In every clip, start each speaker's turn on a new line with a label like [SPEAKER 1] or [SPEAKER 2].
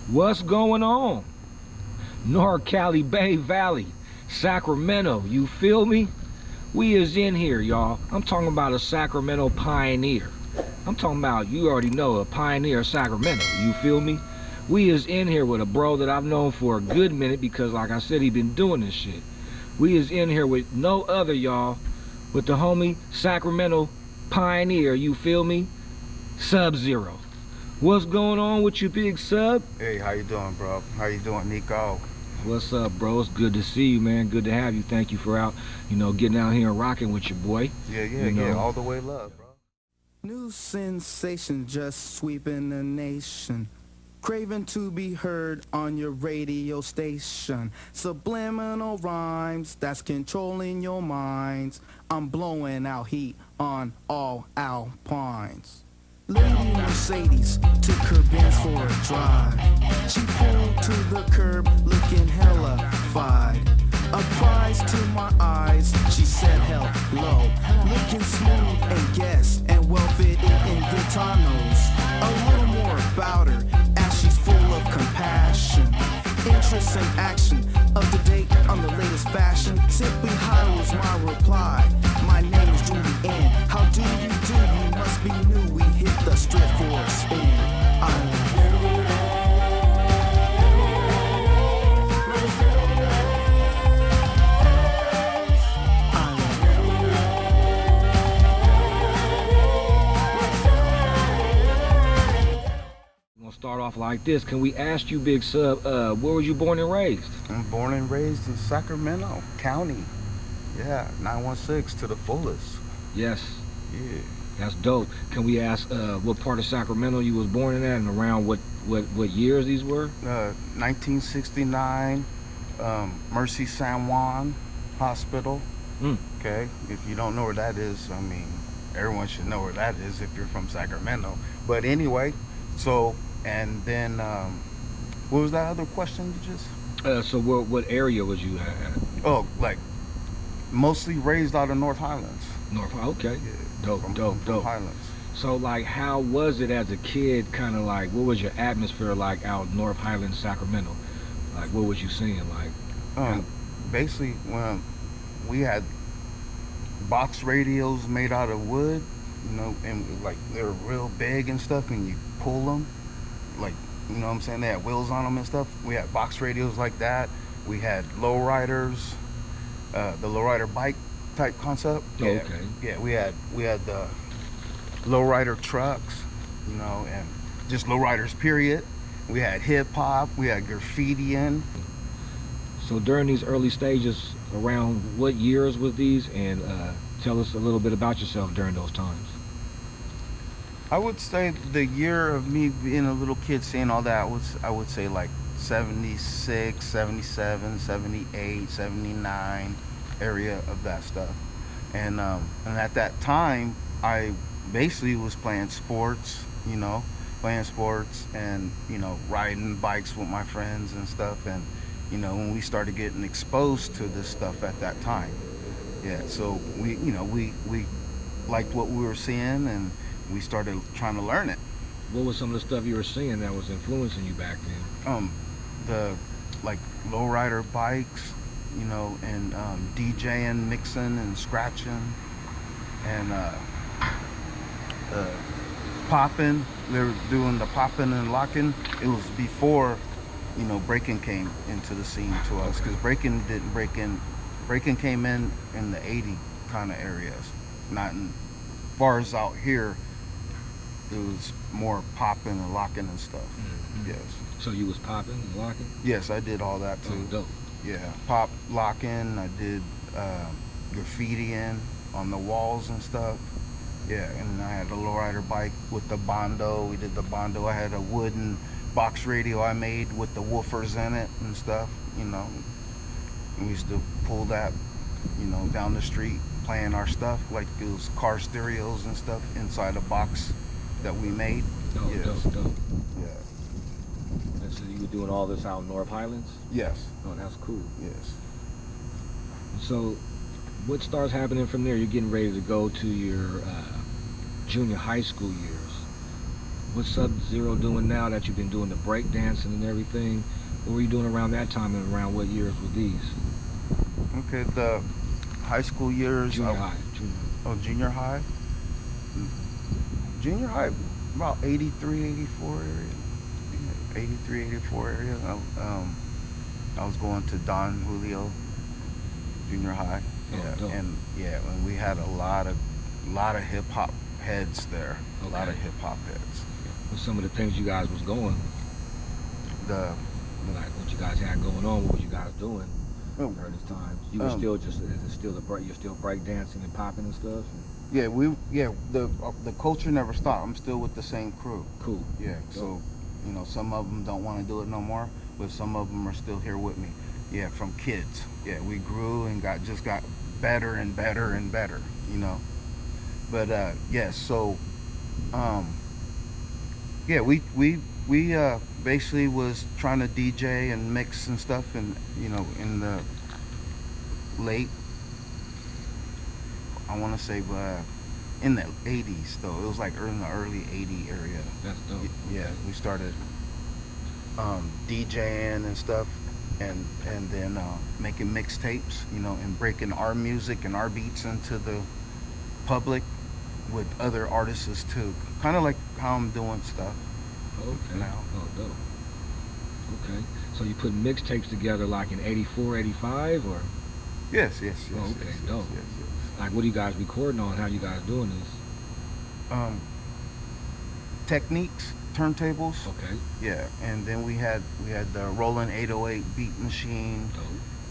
[SPEAKER 1] What's going on? North Cali Bay Valley, Sacramento, you feel me? We is in here, y'all. I'm talking about a Sacramento pioneer. I'm talking about, you already know, a pioneer of Sacramento, you feel me? We is in here with a bro that I've known for a good minute because, like I said, he been doing this shit. We is in here with no other, y'all, with the homie Sacramento pioneer, you feel me? SUB-ZERO. What's going on with you, big Sub?
[SPEAKER 2] Hey, how you doing, bro? How you doing, Nico?
[SPEAKER 1] What's up, bro? It's good to see you, man. Good to have you. Thank you for getting out here and rocking with your boy.
[SPEAKER 2] Yeah, all the way love, bro.
[SPEAKER 3] New sensation just sweeping the nation. Craving to be heard on your radio station. Subliminal rhymes that's controlling your minds. I'm blowing out heat on all alpines. Lady Mercedes took her Benz for a drive. She pulled to the curb looking hella fine. A prize to my eyes, she said hello. Looking smooth and guess and well fitted in guitar notes. A little more about her as she's full of compassion. Interest and action, up to date on the latest fashion. Simply hi was my reply. My name is Julian. How do you do? You must be new. We hit the strip for a spin.
[SPEAKER 1] Start off like this. Can we ask you, big Sub, where was you born and raised?
[SPEAKER 2] I'm born and raised in Sacramento County. Yeah, 916 to the fullest.
[SPEAKER 1] Yes.
[SPEAKER 2] Yeah.
[SPEAKER 1] That's dope. Can we ask what part of Sacramento you was born in at and around what years these were?
[SPEAKER 2] 1969, Mercy San Juan Hospital. Okay, if you don't know where that is, I mean, everyone should know where that is if you're from Sacramento. But anyway, so, and then, what was that other question you just?
[SPEAKER 1] So what area was you at?
[SPEAKER 2] Oh, like, mostly raised out of North Highlands.
[SPEAKER 1] North, okay.
[SPEAKER 2] Yeah,
[SPEAKER 1] Dope.
[SPEAKER 2] From Highlands.
[SPEAKER 1] So, like, how was it as a kid, kind of like, what was your atmosphere like out North Highlands, Sacramento? Like, what was you seeing, like?
[SPEAKER 2] Basically, when we had box radios made out of wood, you know, and like they were real big and stuff, and you pull them, like, you know what I'm saying, they had wheels on them and stuff. We had box radios like that. We had lowriders, the lowrider bike type concept.
[SPEAKER 1] Yeah, okay.
[SPEAKER 2] Yeah, we had the lowrider trucks, you know, and just lowriders period. We had hip hop, we had graffiti in.
[SPEAKER 1] So during these early stages, around what years was these, and tell us a little bit about yourself during those times.
[SPEAKER 2] I would say the year of me being a little kid seeing all that was, I would say, like 76, 77, 78, 79 area of that stuff. And at that time, I basically was playing sports, you know, and, you know, riding bikes with my friends and stuff. And, you know, when we started getting exposed to this stuff at that time. Yeah, so we, you know, we liked what we were seeing, and we started trying to learn it.
[SPEAKER 1] What was some of the stuff you were seeing that was influencing you back then?
[SPEAKER 2] The, like, lowrider bikes, you know, and DJing, mixing and scratching, and popping. They were doing the popping and locking. It was before, you know, breaking came into the scene to us, because breaking didn't break in. Breaking came in the 80 kind of areas, not in far as out here. It was more popping and locking and stuff. Yes.
[SPEAKER 1] So you was popping and locking?
[SPEAKER 2] Yes, I did all that too.
[SPEAKER 1] Oh, dope.
[SPEAKER 2] Yeah, pop, locking. I did graffitiing on the walls and stuff. Yeah, and I had a lowrider bike with the Bondo. We did the Bondo. I had a wooden box radio I made with the woofers in it and stuff, you know. We used to pull that, you know, down the street playing our stuff, like it was car stereos and stuff inside a box that we made.
[SPEAKER 1] Oh,
[SPEAKER 2] yes.
[SPEAKER 1] dope.
[SPEAKER 2] Yeah.
[SPEAKER 1] And so you were doing all this out in North Highlands?
[SPEAKER 2] Yes.
[SPEAKER 1] Oh, that's cool.
[SPEAKER 2] Yes.
[SPEAKER 1] So what starts happening from there? You're getting ready to go to your junior high school years. What's SUB-ZERO doing now that you've been doing the break dancing and everything? What were you doing around that time and around what years were these?
[SPEAKER 2] Okay, the high school years.
[SPEAKER 1] Junior high.
[SPEAKER 2] Oh, junior high. Junior high, about 83, 84 area. 83, 84 area. I was going to Don Julio Junior High. Yeah,
[SPEAKER 1] dope.
[SPEAKER 2] and we had a lot of hip hop heads there. A lot of hip hop heads.
[SPEAKER 1] What's some of the things you guys was going? Like what you guys had going on, what were you guys doing during this time? You were still just, is it still you're still break dancing and popping and stuff?
[SPEAKER 2] Yeah, the culture never stopped. I'm still with the same crew.
[SPEAKER 1] Cool.
[SPEAKER 2] Yeah, so, you know, some of them don't want to do it no more, but some of them are still here with me. Yeah, from kids. Yeah, we grew and got better and better and better, you know. But yeah, so yeah, we basically was trying to DJ and mix and stuff, and you know, in the late, I want to say, in the 80s though. It was like in the early 80 area.
[SPEAKER 1] That's dope.
[SPEAKER 2] Yeah, we started DJing and stuff, and then making mixtapes, you know, and breaking our music and our beats into the public with other artists too. Kind of like how I'm doing stuff.
[SPEAKER 1] Okay.
[SPEAKER 2] Now.
[SPEAKER 1] Oh, dope. Okay. So you put mixtapes together like in 84, 85, or?
[SPEAKER 2] Yes.
[SPEAKER 1] Oh, okay,
[SPEAKER 2] yes,
[SPEAKER 1] dope.
[SPEAKER 2] yes.
[SPEAKER 1] Like, what are you guys recording on? How you guys doing this?
[SPEAKER 2] Techniques, turntables.
[SPEAKER 1] Okay.
[SPEAKER 2] Yeah, and then we had the Roland 808 beat machine.
[SPEAKER 1] Dope.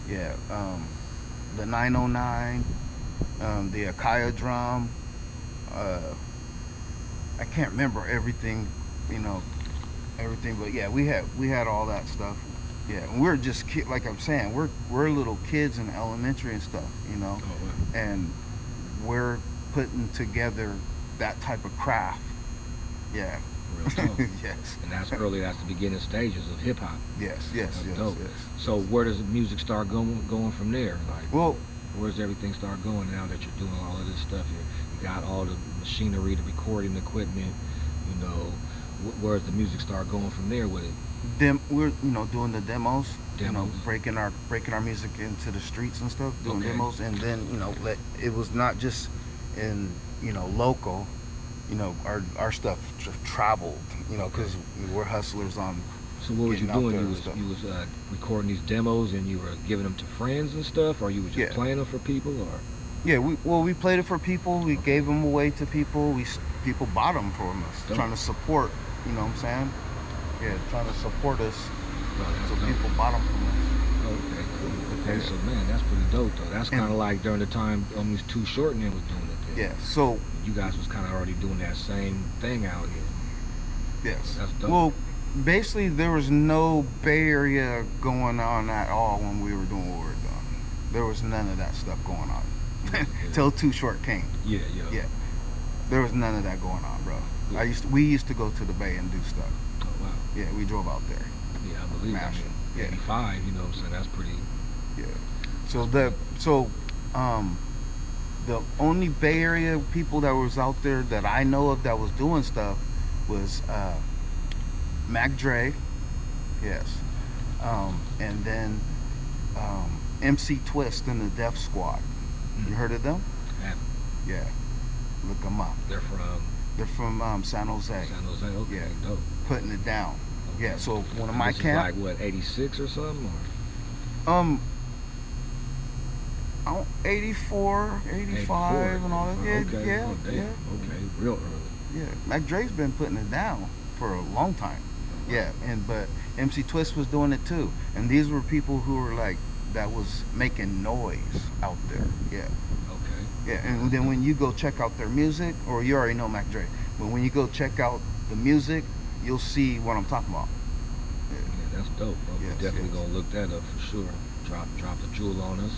[SPEAKER 2] Yeah, the 909, the Akaya drum. I can't remember everything, you know, but yeah, we had all that stuff. Yeah, and we're just like I'm saying, we're little kids in elementary and stuff, you know.
[SPEAKER 1] Oh, wow.
[SPEAKER 2] And we're putting together that type of craft. Yeah.
[SPEAKER 1] Real dope.
[SPEAKER 2] Yes.
[SPEAKER 1] And that's the beginning stages of hip hop.
[SPEAKER 2] Yes.
[SPEAKER 1] Dope. So where does the music start going from there? Like,
[SPEAKER 2] well,
[SPEAKER 1] where does everything start going now that you're doing all of this stuff here? You got all the machinery, the recording equipment, you know. Where's the music start going from there with it?
[SPEAKER 2] We're, you know, doing the demos. You know,
[SPEAKER 1] Demos.
[SPEAKER 2] breaking our music into the streets and stuff, doing
[SPEAKER 1] Okay.
[SPEAKER 2] demos, and then, you know, it was not just in, you know, local. You know, our stuff traveled, you know, because we're hustlers on.
[SPEAKER 1] So what was you
[SPEAKER 2] getting out there
[SPEAKER 1] doing?
[SPEAKER 2] and stuff.
[SPEAKER 1] You was recording these demos and you were giving them to friends and stuff, or you were just playing them for people, or?
[SPEAKER 2] Yeah, we played it for people. We gave them away to people. People bought them from us,
[SPEAKER 1] Dope.
[SPEAKER 2] trying to support. You know what I'm saying? Yeah, trying to support us.
[SPEAKER 1] Oh,
[SPEAKER 2] So
[SPEAKER 1] dope.
[SPEAKER 2] people bought them from us.
[SPEAKER 1] Okay, cool. Okay, so man, that's pretty dope though. That's kind of like during the time these Too Short and them was doing it then.
[SPEAKER 2] Yeah. So
[SPEAKER 1] You guys was kind of already doing that same thing out here.
[SPEAKER 2] yes.
[SPEAKER 1] That's dope.
[SPEAKER 2] Well, basically there was no Bay Area going on at all when we were doing what we were doing. There was none of that stuff going on till Too Short came.
[SPEAKER 1] Yeah.
[SPEAKER 2] Yeah. There was none of that going on, bro. We used to go to the Bay and do stuff.
[SPEAKER 1] Oh, wow.
[SPEAKER 2] Yeah, we drove out there.
[SPEAKER 1] Yeah, I believe that.
[SPEAKER 2] Mashing. Yeah.
[SPEAKER 1] 85, you know what I'm saying? That's pretty.
[SPEAKER 2] Yeah. The only Bay Area people that was out there that I know of that was doing stuff was Mac Dre, yes, and then MC Twist and the Def Squad. You heard of them? Yeah, look them up.
[SPEAKER 1] They're from
[SPEAKER 2] San Jose.
[SPEAKER 1] San Jose. Okay,
[SPEAKER 2] Yeah.
[SPEAKER 1] dope.
[SPEAKER 2] Putting it down.
[SPEAKER 1] Okay.
[SPEAKER 2] Yeah, so one of
[SPEAKER 1] And
[SPEAKER 2] my
[SPEAKER 1] this is
[SPEAKER 2] camp,
[SPEAKER 1] like what, 86 or something, or?
[SPEAKER 2] 84, 85 and all that. Yeah,
[SPEAKER 1] Okay.
[SPEAKER 2] yeah,
[SPEAKER 1] Oh, damn.
[SPEAKER 2] yeah.
[SPEAKER 1] Okay, real early.
[SPEAKER 2] Yeah, Mac Dre's been putting it down for a long time. Yeah, but MC Twist was doing it too. And these were people who were like, that was making noise out there. Yeah.
[SPEAKER 1] Okay.
[SPEAKER 2] Yeah, and then when you go check out their music, or you already know Mac Dre, but when you go check out the music, you'll see what I'm talking about.
[SPEAKER 1] Yeah, that's dope, bro.
[SPEAKER 2] Yes,
[SPEAKER 1] We're definitely
[SPEAKER 2] yes.
[SPEAKER 1] gonna look that up for sure. Drop the jewel on us.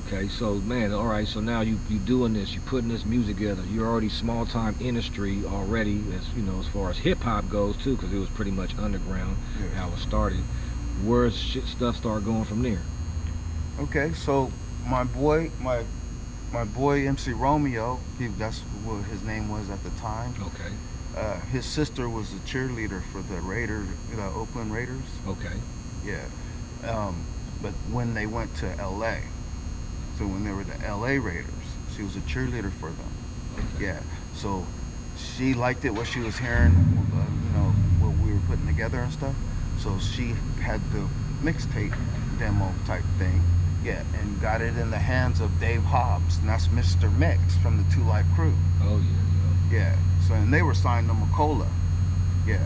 [SPEAKER 1] Okay, so man, all right. So now you doing this, you putting this music together. You're already small time industry already, as you know, as far as hip hop goes too, because it was pretty much underground
[SPEAKER 2] Yes.
[SPEAKER 1] how it started. Where's stuff start going from there?
[SPEAKER 2] Okay, so my boy MC Romeo, that's what his name was at the time.
[SPEAKER 1] Okay.
[SPEAKER 2] his sister was a cheerleader for the Raiders, the Oakland Raiders.
[SPEAKER 1] Okay.
[SPEAKER 2] Yeah. But when they went to LA, so when they were the LA Raiders, she was a cheerleader for them.
[SPEAKER 1] Okay.
[SPEAKER 2] Yeah. So she liked it, what she was hearing, you know, what we were putting together and stuff. So she had the mixtape demo type thing. Yeah, and got it in the hands of Dave Hobbs, and that's Mr. Mix from the Two Life Crew.
[SPEAKER 1] Oh yeah.
[SPEAKER 2] Yeah. So and they were signed to Macola. Yeah,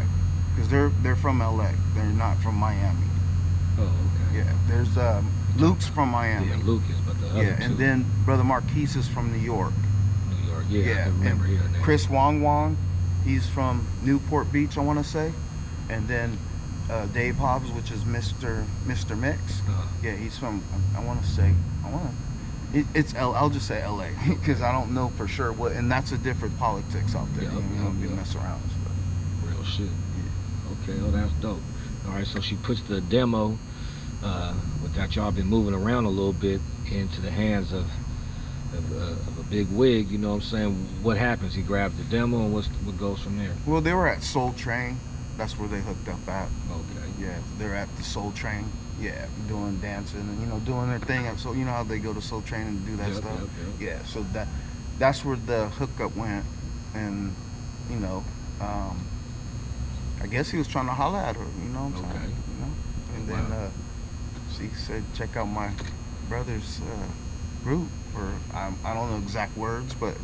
[SPEAKER 2] because they're from LA. They're not from Miami.
[SPEAKER 1] Oh okay.
[SPEAKER 2] Yeah. There's Luke's from Miami.
[SPEAKER 1] Yeah, Luke is, but the other
[SPEAKER 2] Yeah, and
[SPEAKER 1] two,
[SPEAKER 2] then Brother Marquise is from New York.
[SPEAKER 1] New York. Yeah, I
[SPEAKER 2] Yeah,
[SPEAKER 1] can remember
[SPEAKER 2] and
[SPEAKER 1] hearing that.
[SPEAKER 2] Chris Wong, he's from Newport Beach, I want to say, and then Dave Hobbs, which is Mr. Mix. Yeah, he's from. It's I'll just say LA because I don't know for sure what, and that's a different politics out there.
[SPEAKER 1] Yeah,
[SPEAKER 2] you know, we
[SPEAKER 1] yeah.
[SPEAKER 2] mess around and stuff.
[SPEAKER 1] Real shit. Okay, oh that's dope. All right, so she puts the demo with that y'all been moving around a little bit into the hands of a big wig. You know what I'm saying? What happens? He grabs the demo, and what goes from there?
[SPEAKER 2] Well, they were at Soul Train. That's where they hooked up at.
[SPEAKER 1] Okay.
[SPEAKER 2] Yeah, they're at the Soul Train. Yeah, doing dancing and doing their thing. So you know how they go to Soul Train and do that stuff.
[SPEAKER 1] Yep.
[SPEAKER 2] Yeah, so that's where the hookup went, and I guess he was trying to holler at her. You know what I'm saying? You know, and then she said, "Check out my brother's group," or I don't know exact words, but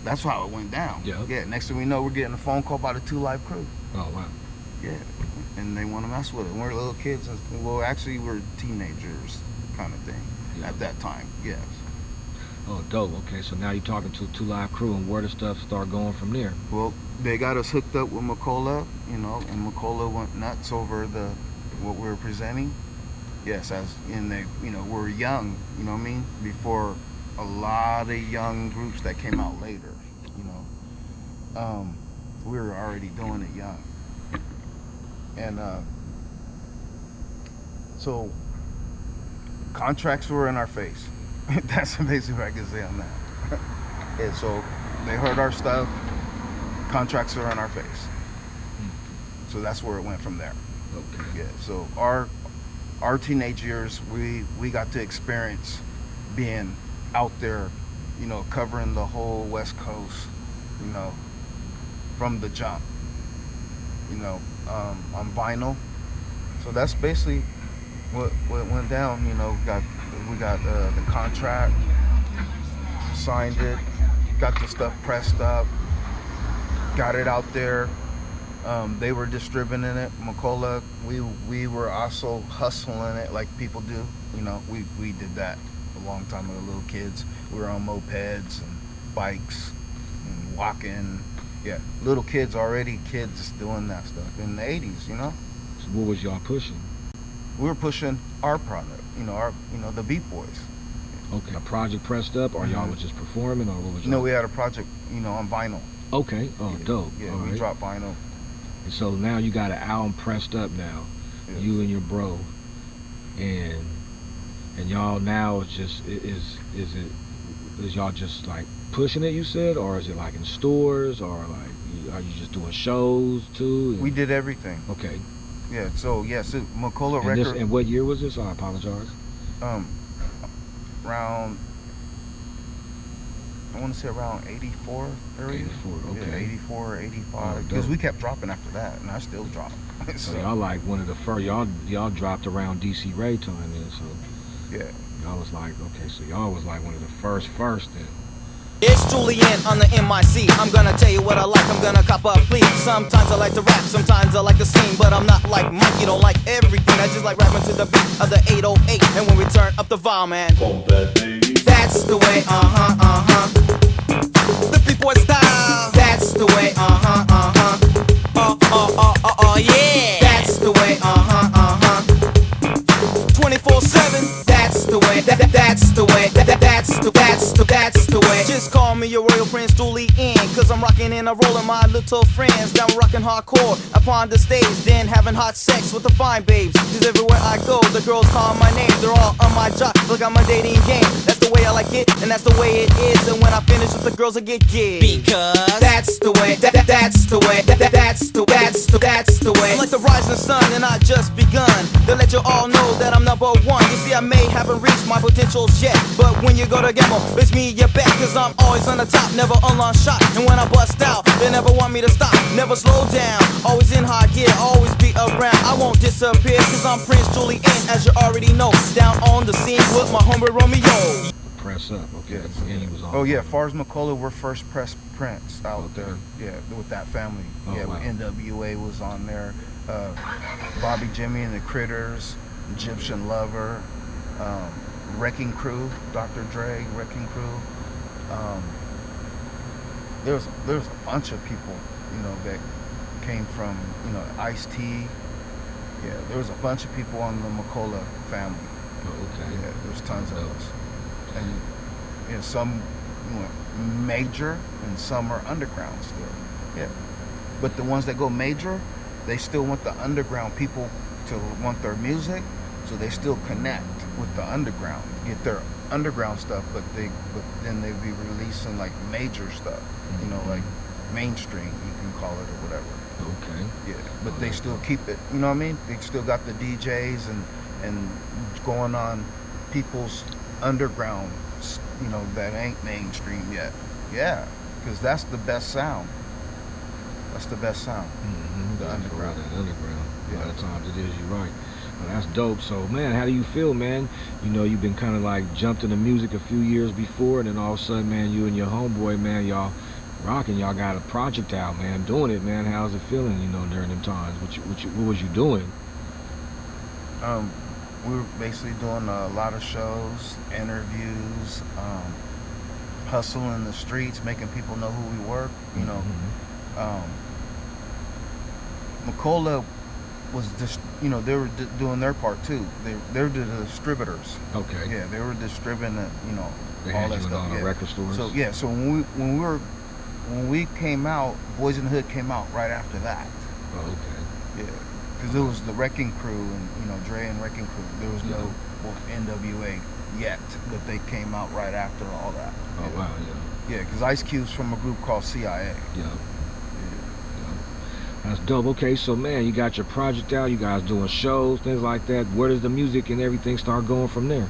[SPEAKER 2] that's how it went down.
[SPEAKER 1] Yeah.
[SPEAKER 2] Yeah. Next thing we know, we're getting a phone call by the Two Life Crew.
[SPEAKER 1] Oh wow.
[SPEAKER 2] Yeah, and they want to mess with it. We're little kids. Well, actually, we're teenagers, kind of thing, at that time. Yes.
[SPEAKER 1] Oh, dope. Okay, so now you're talking to Two Live Crew, and where the stuff start going from there?
[SPEAKER 2] Well, they got us hooked up with Macola, and Macola went nuts over what we were presenting. Yes, as in they, we're young. You know what I mean? Before a lot of young groups that came out later. We were already doing it young. And so contracts were in our face. That's basically what I can say on that. And so they heard our stuff, contracts were in our face. So that's where it went from there.
[SPEAKER 1] Okay.
[SPEAKER 2] Yeah, so our teenage years, we got to experience being out there, covering the whole West Coast, from the jump, on vinyl. So that's basically what went down. We got the contract, signed it, got the stuff pressed up, got it out there. They were distributing it. Macola, we were also hustling it like people do. We did that a long time ago, little kids. We were on mopeds and bikes and walking. Yeah, little kids already, kids doing that stuff in the 80s,
[SPEAKER 1] So what was y'all pushing?
[SPEAKER 2] We were pushing our product, the Beat Boys.
[SPEAKER 1] Okay, a project pressed up, or y'all was just performing, or what was y'all?
[SPEAKER 2] No, we had a project, on vinyl.
[SPEAKER 1] Okay, oh,
[SPEAKER 2] yeah,
[SPEAKER 1] dope.
[SPEAKER 2] Yeah,
[SPEAKER 1] all
[SPEAKER 2] we
[SPEAKER 1] right.
[SPEAKER 2] dropped vinyl.
[SPEAKER 1] And so now you got an album pressed up now,
[SPEAKER 2] Yes.
[SPEAKER 1] you and your bro, and y'all now is y'all just like pushing it, you said, or is it like in stores, or like are you just doing shows too?
[SPEAKER 2] We did everything.
[SPEAKER 1] Okay.
[SPEAKER 2] Yeah, so yes, Macola
[SPEAKER 1] And
[SPEAKER 2] Record.
[SPEAKER 1] and what year was this? I apologize.
[SPEAKER 2] Around, I want to say around 84 area.
[SPEAKER 1] 84, okay.
[SPEAKER 2] Yeah, 84, 85.
[SPEAKER 1] Oh,
[SPEAKER 2] Because
[SPEAKER 1] dope.
[SPEAKER 2] we kept dropping after that, and I still drop.
[SPEAKER 1] So y'all like one of the first. Y'all dropped around DC Ray time then. So
[SPEAKER 2] yeah.
[SPEAKER 1] y'all was like, okay, so y'all was like one of the first then.
[SPEAKER 4] It's Julian on the MIC. I'm gonna tell you what I like, I'm gonna cop up, please. Sometimes I like to rap, sometimes I like to sing, but I'm not like Mike, you don't like everything. I just like rapping to the beat of the 808. And when we turn up the volume, man, that's the way, The Beat-Boy style, that's the way, yeah. That's the way, 24/7. That's the way. That's the way. That's the way. Just call me your royal prince Julian, 'cause I'm I'm rocking and I'm rolling my little friends. Now we're rocking hardcore upon the stage, then having hot sex with the fine babes. Cause everywhere I go, the girls call my name. They're all on my job, look I'm a dating game. That's the way I like it, and that's the way it is. And when I finish with the girls, I get gigs. Because that's the way, that's the way, that's the way. I'm like the rising sun, and I just begun to let you all know that I'm number one. You see, I may haven't reached my potentials yet, but when you go to Gamma, it's me, your back. Cause I'm always on the top, never on long shot. And when I bust out, they never want me to stop, never slow down. Always in high gear, always be around. I won't disappear, cause I'm Prince Julian, as you already know. Down on the scene with my homie Romeo.
[SPEAKER 1] Press up, okay.
[SPEAKER 2] Yes.
[SPEAKER 1] And he was on.
[SPEAKER 2] Oh yeah, far as Macola, we're first press Prince out
[SPEAKER 1] Okay.
[SPEAKER 2] there. Yeah, with that family.
[SPEAKER 1] Oh,
[SPEAKER 2] yeah,
[SPEAKER 1] wow.
[SPEAKER 2] NWA was on there. Bobby Jimmy and the Critters, Egyptian Lover, Wrecking Crew, Dr. Dre, Wrecking Crew. There's a bunch of people, you know, that came from, you know, Ice-T. Yeah, there was a bunch of people on the Macola family.
[SPEAKER 1] Oh, okay.
[SPEAKER 2] Yeah, there's tons of us. And you know, some went major and some are underground still. Yeah. But the ones that go major, they still want the underground people to want their music, so they still connect with the underground, get their underground stuff, but then they be releasing like major stuff, you know, like mainstream, you can call it or whatever.
[SPEAKER 1] Okay.
[SPEAKER 2] Yeah, but they still keep it, you know what I mean? They still got the DJs and going on people's underground, you know, that ain't mainstream yet. Yeah, because that's the best sound. That's the best sound.
[SPEAKER 1] Mm-hmm.
[SPEAKER 2] The
[SPEAKER 1] That's
[SPEAKER 2] underground.
[SPEAKER 1] right, that underground. A lot
[SPEAKER 2] Yeah.
[SPEAKER 1] of times it is, you're right. Well, that's dope. So, man, how do you feel, man? You know, you've been kind of like jumped into music a few years before, and then all of a sudden, man, you and your homeboy, man, y'all rocking. Y'all got a project out, man, doing it, man. How's it feeling, you know, during them times? What was you doing?
[SPEAKER 2] We were basically doing a lot of shows, interviews, hustling in the streets, making people know who we were, you know. Macola was just, you know, they were doing their part too. They were the distributors.
[SPEAKER 1] Okay.
[SPEAKER 2] Yeah, they were distributing it, you know,
[SPEAKER 1] They
[SPEAKER 2] all
[SPEAKER 1] had
[SPEAKER 2] that
[SPEAKER 1] you in
[SPEAKER 2] stuff.
[SPEAKER 1] all the
[SPEAKER 2] Yeah.
[SPEAKER 1] record stores?
[SPEAKER 2] So yeah, so when we came out, Boys in the Hood came out right after that.
[SPEAKER 1] Oh, okay.
[SPEAKER 2] Yeah, because it was the Wrecking Crew and, you know, Dre and Wrecking Crew. There was
[SPEAKER 1] Yeah.
[SPEAKER 2] no NWA yet, but they came out right after all that.
[SPEAKER 1] Oh,
[SPEAKER 2] Yeah.
[SPEAKER 1] wow, yeah.
[SPEAKER 2] Yeah, because Ice Cube's from a group called CIA.
[SPEAKER 1] Yeah. That's dope. Okay, so man, you got your project out, you guys doing shows, things like that. Where does the music and everything start going from there?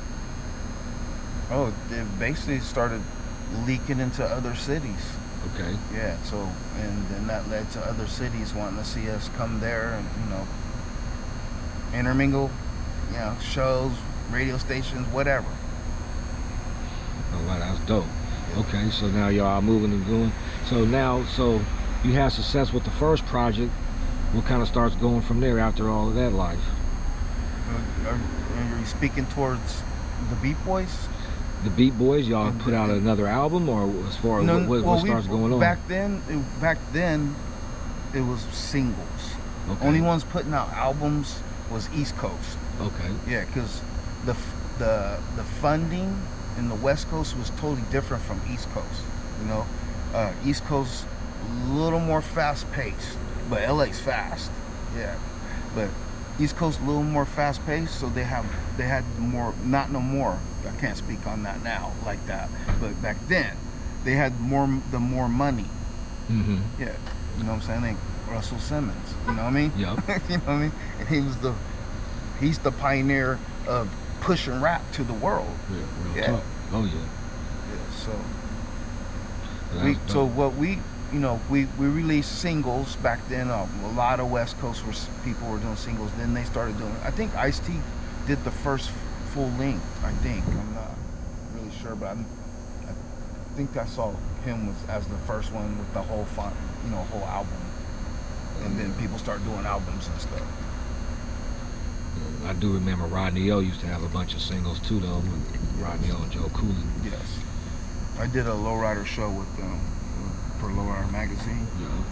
[SPEAKER 2] Oh, it basically started leaking into other cities.
[SPEAKER 1] Okay.
[SPEAKER 2] Yeah, so, and then that led to other cities wanting to see us come there and, you know, intermingle, you know, shows, radio stations, whatever.
[SPEAKER 1] All right, that's dope. Okay, so now y'all are moving and doing. So now, so you had success with the first project. What kind of starts going from there after all of that life?
[SPEAKER 2] Are you speaking towards the Beat Boys?
[SPEAKER 1] The Beat Boys, y'all put out another album, or as far as what starts going on?
[SPEAKER 2] Back then it was singles.
[SPEAKER 1] Okay.
[SPEAKER 2] Only ones putting out albums was East Coast.
[SPEAKER 1] Okay.
[SPEAKER 2] Yeah, because the funding in the West Coast was totally different from East Coast. You know, East Coast a little more fast paced, but LA's fast. Yeah, but East Coast a little more fast paced, so they had more. Not no more. I can't speak on that now like that, but back then they had more money.
[SPEAKER 1] Mm-hmm.
[SPEAKER 2] Yeah, you know what I'm saying? Like Russell Simmons. You know what I mean?
[SPEAKER 1] Yep.
[SPEAKER 2] You know what I mean? And he's the pioneer of pushing rap to the world.
[SPEAKER 1] Real
[SPEAKER 2] Yeah.
[SPEAKER 1] talk. Oh yeah.
[SPEAKER 2] Yeah,
[SPEAKER 1] That's
[SPEAKER 2] so
[SPEAKER 1] dope.
[SPEAKER 2] what we, you know, we released singles back then. A lot of West Coast people were doing singles. Then they started doing. I think Ice-T did the first full length. I think I'm not really sure, but I think I saw him as the first one with the whole whole album. And then people start doing albums and stuff.
[SPEAKER 1] I do remember Rodney O used to have a bunch of singles too, though. With Rodney O and Joe Cooley.
[SPEAKER 2] Yes, I did a Lowrider show with them for Lowrider magazine.
[SPEAKER 1] Yeah.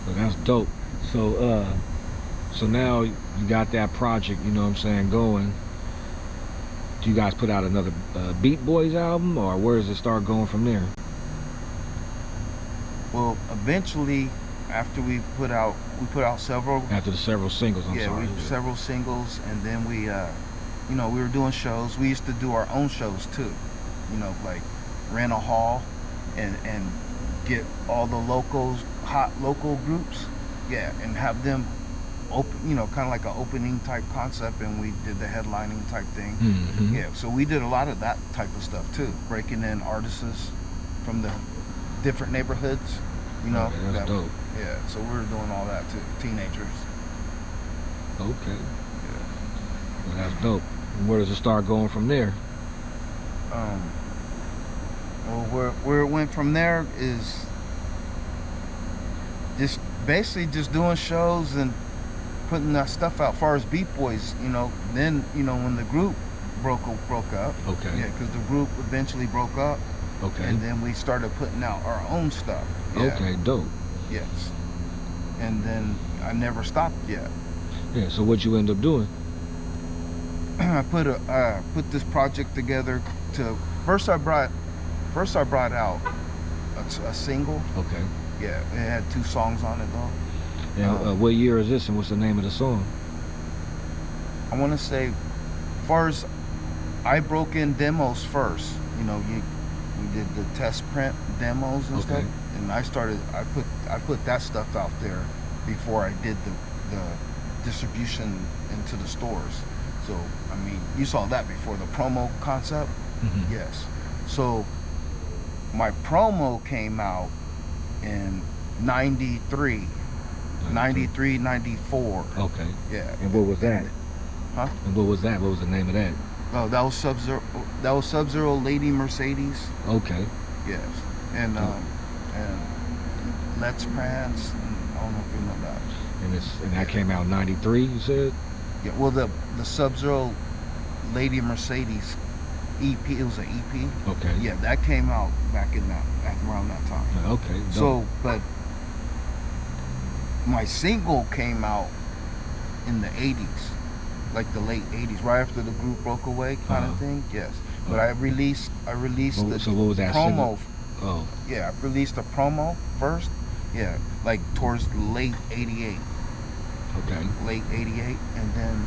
[SPEAKER 1] But that's dope. So so now you got that project, you know what I'm saying, going. Do you guys put out another Beat Boys album, or where does it start going from there?
[SPEAKER 2] Well, eventually, after we put out several.
[SPEAKER 1] After the several singles, I'm sorry.
[SPEAKER 2] Several singles, and then we, you know, we were doing shows. We used to do our own shows too. You know, like rent a hall, and get all the hot local groups, yeah, and have them open, you know, kind of like an opening type concept, and we did the headlining type thing.
[SPEAKER 1] Mm-hmm.
[SPEAKER 2] Yeah, so we did a lot of that type of stuff too, breaking in artists from the different neighborhoods, you know.
[SPEAKER 1] Okay, that's dope.
[SPEAKER 2] Yeah, so we were doing all that too, teenagers.
[SPEAKER 1] Okay.
[SPEAKER 2] Yeah.
[SPEAKER 1] Well, that's dope. And where does it start going from there?
[SPEAKER 2] Well, where it went from there is just basically just doing shows and putting that stuff out. As far as Beat Boys, you know, then, you know, when the group broke up.
[SPEAKER 1] Okay.
[SPEAKER 2] Yeah, because the group eventually broke up.
[SPEAKER 1] Okay.
[SPEAKER 2] And then we started putting out our own stuff. Yeah.
[SPEAKER 1] Okay, dope.
[SPEAKER 2] Yes. And then I never stopped yet.
[SPEAKER 1] Yeah. So what you end up doing?
[SPEAKER 2] I put this project together to first I brought out a single.
[SPEAKER 1] Okay.
[SPEAKER 2] Yeah, it had 2 songs on it though.
[SPEAKER 1] And what year is this, and what's the name of the song?
[SPEAKER 2] I want to say, as far as I broke in demos first, you know, we did the test print demos and stuff, and I put that stuff out there before I did the distribution into the stores. So I mean, you saw that before, the promo concept.
[SPEAKER 1] Mm-hmm.
[SPEAKER 2] Yes. So my promo came out in 93, 94.
[SPEAKER 1] Okay.
[SPEAKER 2] Yeah.
[SPEAKER 1] And what was that?
[SPEAKER 2] Huh?
[SPEAKER 1] And what was that? What was the name of that?
[SPEAKER 2] Oh, that was SUB-ZERO. That was SUB-ZERO Lady Mercedes.
[SPEAKER 1] Okay.
[SPEAKER 2] Yes. And Let's Prance. I don't know if you know that.
[SPEAKER 1] And that came out in 93, you said?
[SPEAKER 2] Yeah. Well, the SUB-ZERO Lady Mercedes EP. It was an EP.
[SPEAKER 1] Okay.
[SPEAKER 2] Yeah, that came out back around that time.
[SPEAKER 1] Okay. Dope.
[SPEAKER 2] So, but my single came out in the 80s, like the late 80s, right after the group broke away, kind of thing. Yes. But I released the
[SPEAKER 1] so what was that
[SPEAKER 2] promo.
[SPEAKER 1] single? Oh.
[SPEAKER 2] Yeah, I released a promo first. Yeah, like towards late 88.
[SPEAKER 1] Okay.
[SPEAKER 2] Late 88, and then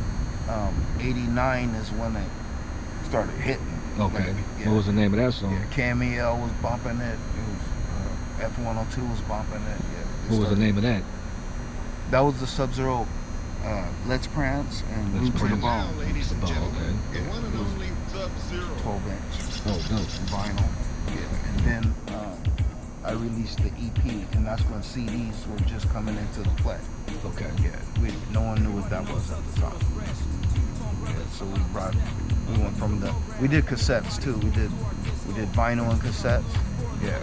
[SPEAKER 2] 89 is when it started hitting.
[SPEAKER 1] Okay.
[SPEAKER 2] Like, yeah.
[SPEAKER 1] What was the name of that song?
[SPEAKER 2] Yeah, Cameo was bumping it. It was F102 was bumping it. Yeah.
[SPEAKER 1] What was the name of that?
[SPEAKER 2] That was the SUB-ZERO Let's Prance and Root to the Bone.
[SPEAKER 5] Ladies and gentlemen,
[SPEAKER 1] Okay.
[SPEAKER 5] the one and only SUB-ZERO.
[SPEAKER 2] 12-inch.
[SPEAKER 1] Oh, dope.
[SPEAKER 2] Vinyl. Yeah. And then I released the EP, and that's when CDs were just coming into the play.
[SPEAKER 1] Okay.
[SPEAKER 2] Yeah. No one knew what that was at the time. Yeah, so we went from we did cassettes too. We did vinyl and cassettes. Yeah.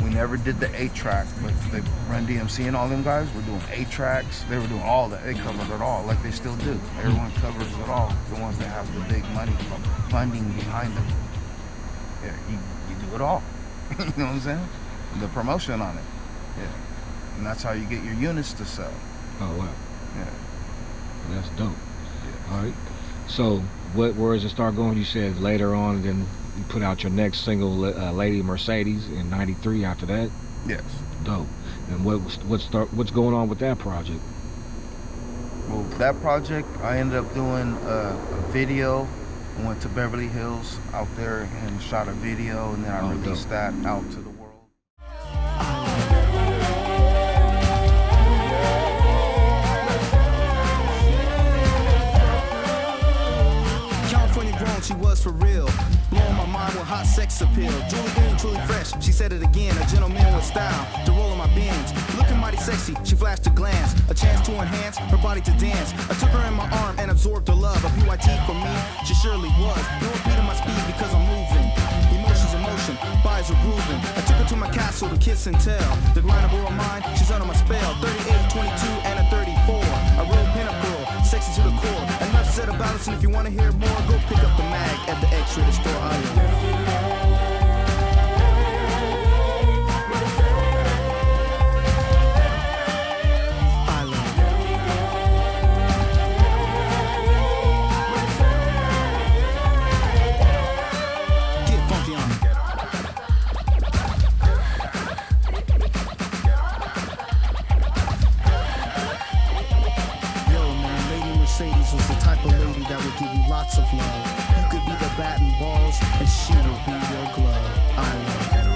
[SPEAKER 2] We never did the 8-track, but the Run DMC and all them guys were doing 8-tracks. They were doing all that. They covered it all, like they still do. Everyone covers it all. The ones that have the big money funding behind them. Yeah, you do it all. You know what I'm saying? The promotion on it. Yeah. And that's how you get your units to sell.
[SPEAKER 1] Oh, wow.
[SPEAKER 2] Yeah.
[SPEAKER 1] Well, that's dope.
[SPEAKER 2] Yeah.
[SPEAKER 1] All right. So, where does it start going? You said later on, then you put out your next single, Lady Mercedes, in 93 after that?
[SPEAKER 2] Yes.
[SPEAKER 1] Dope. And what's going on with that project?
[SPEAKER 2] Well, that project, I ended up doing a video. I went to Beverly Hills out there and shot a video, and then I released that out to the world.
[SPEAKER 3] California grown, she was for real. Blowing my mind with hot sex appeal. Julian, truly fresh, she said it again. A gentleman with style, to roll in my bins. Looking mighty sexy, she flashed a glance. A chance to enhance her body to dance. I took her in my arm and absorbed her love. A PYT for me, she surely was. No repeating my speed because I'm moving. Emotions in motion, bodies are grooving. I took her to my castle to kiss and tell. The grind of her mind, she's under my spell. 38, 22, and a 34. A real pin-up girl, sexy to the core. Enough said about us, and if you want to hear more, go pick up the mag at the X-Rated store aisle. Mercedes was the type of lady that would give you lots of love. You could be the bat and balls, and she would be your glove. I love it.